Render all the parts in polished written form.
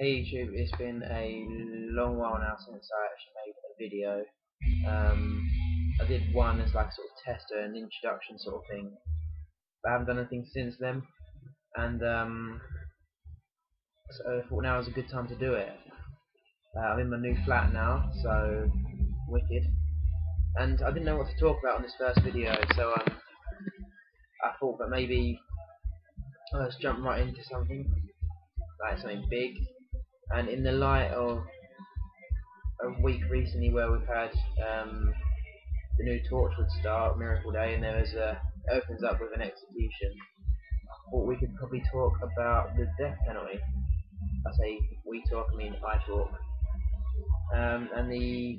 Hey YouTube, it's been a long while now since I actually made a video. I did one as like a sort of tester, an introduction sort of thing, but I haven't done anything since then, and so I thought now is a good time to do it. I'm in my new flat now, so wicked, and I didn't know what to talk about on this first video, so I thought that maybe let's jump right into something, like something big, and in the light of a week recently where we've had the new Torchwood start, Miracle Day, and it opens up with an execution. I thought we could probably talk about the death penalty. I say we talk, I mean I talk. And the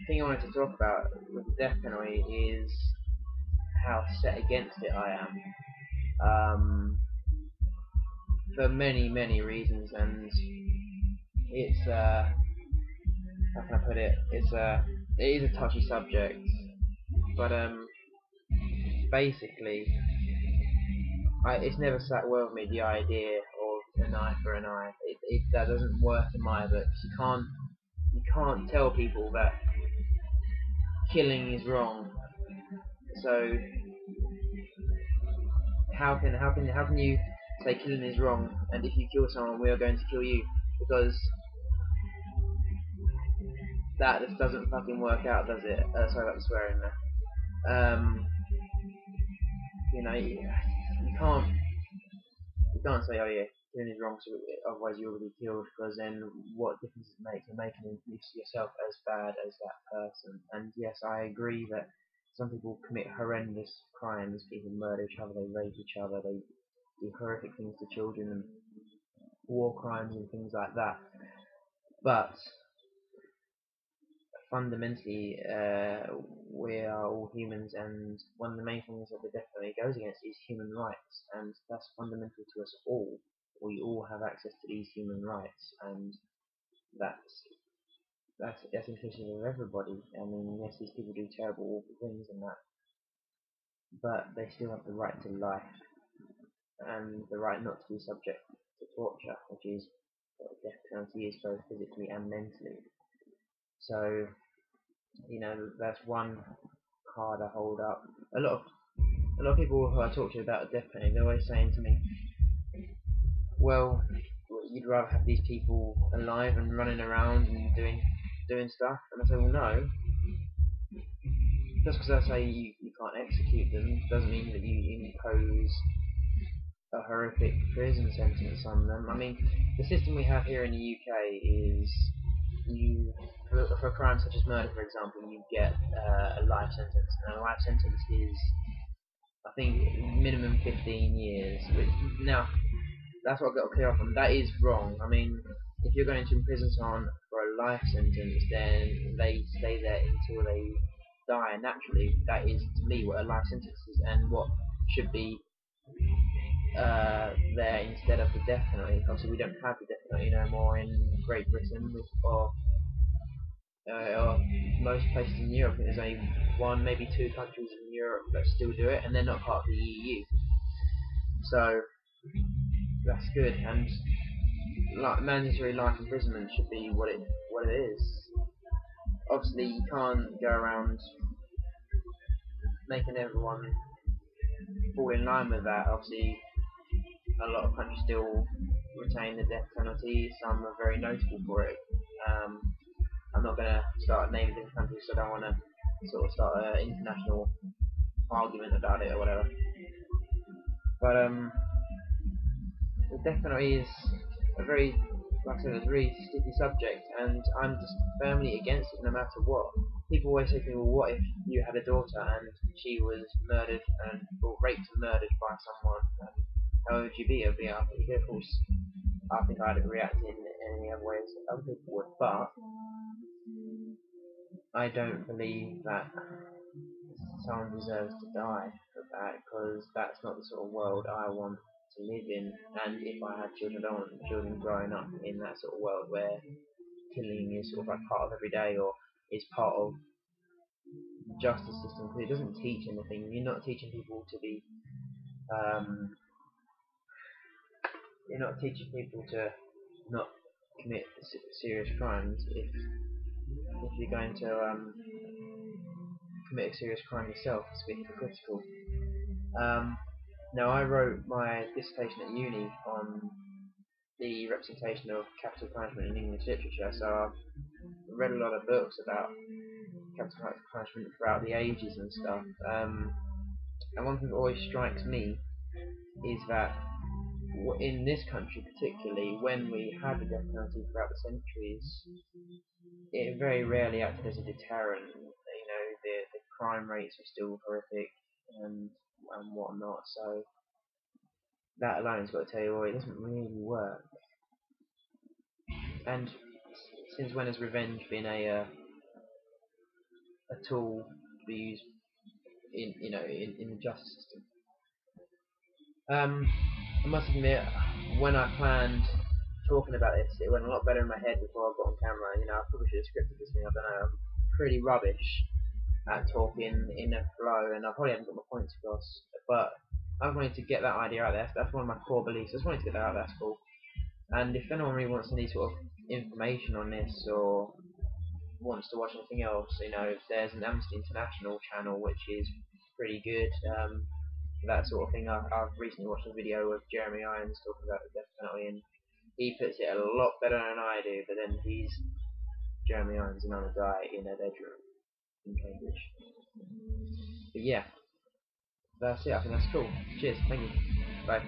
thing I wanted to talk about with the death penalty is how set against it I am. For many reasons, and it's how can I put it? It is a touchy subject, but basically, it's never sat well with me, the idea of an eye for an eye. That doesn't work in my books. You can't tell people that killing is wrong. So how can you say killing is wrong, and if you kill someone, we are going to kill you? Because that just doesn't fucking work out, does it? Sorry about the swearing there. You know, you can't say, oh yeah, killing is wrong, so otherwise you will be killed, because then what difference does it make? You're making yourself as bad as that person. And yes, I agree that some people commit horrendous crimes. People murder each other, they rape each other, they do horrific things to children, and war crimes and things like that. But fundamentally, we are all humans, and one of the main things that the death penalty goes against is human rights, and that's fundamental to us all. We all have access to these human rights, and that's inclusive of everybody. I mean, yes, these people do terrible, awful things and that, but they still have the right to life, and the right not to be subject to torture, which is what the death penalty is, both physically and mentally. So, you know, that's one card I hold up. A lot of people who I talk to about the death penalty, they're always saying to me, well, you'd rather have these people alive and running around and doing stuff. And I say, well, no. Just because I say you can't execute them doesn't mean that you impose a horrific prison sentence on them. I mean, the system we have here in the UK is for a crime such as murder, for example, you get a life sentence. Now, a life sentence is, I think, minimum 15 years. Now, that's what I've got to clear up on. That is wrong. I mean, if you're going to imprison someone for a life sentence, then they stay there until they die naturally. That is, to me, what a life sentence is, and what should be there instead of the death penalty. Obviously, we don't have the death penalty no more in Great Britain, or most places in Europe. I think there's only one, maybe two countries in Europe that still do it, and they're not part of the EU. So that's good, and mandatory life imprisonment should be what it is. Obviously, you can't go around making everyone fall in line with that. Obviously, a lot of countries still retain the death penalty. Some are very notable for it. I'm not going to start naming different countries, so I don't want to sort of start an international argument about it or whatever. But the death penalty is a very, like I said, it's a really sticky subject, and I'm just firmly against it no matter what. People always say to me, well, what if you had a daughter and she was murdered or raped and murdered by someone? How would you be? Of course, I think I'd react in any other ways that other people would, but I don't believe that someone deserves to die for that, because that's not the sort of world I want to live in. And if I had children, I don't want children growing up in that sort of world where killing is sort of like part of every day, or is part of the justice system, because it doesn't teach anything. You're not teaching people to be you're not teaching people to not commit serious crimes if you're going to commit a serious crime yourself. It's a bit hypocritical. Now, I wrote my dissertation at uni on the representation of capital punishment in English literature, so I've read a lot of books about capital punishment throughout the ages and stuff. And one thing that always strikes me is that in this country particularly, when we had the death penalty throughout the centuries, it very rarely acted as a deterrent. You know, the crime rates are still horrific and whatnot, so that alone has got to tell you, well, it doesn't really work. And since when has revenge been a tool to be used in the justice system? I must admit, when I planned talking about this, it went a lot better in my head before I got on camera. You know, I probably should have scripted this thing. I don't know. I'm pretty rubbish at talking in a flow, and I probably haven't got my points across. But I wanted to get that idea out there. That's one of my core beliefs. I just wanted to get that out of that school. And if anyone really wants any sort of information on this, or wants to watch anything else, you know, there's an Amnesty International channel which is pretty good. That sort of thing. I've recently watched a video of Jeremy Irons talking about the death penalty, and he puts it a lot better than I do. But then he's Jeremy Irons, another guy in a bedroom in Cambridge. But yeah, that's it. I think that's cool. Cheers. Thank you. Bye.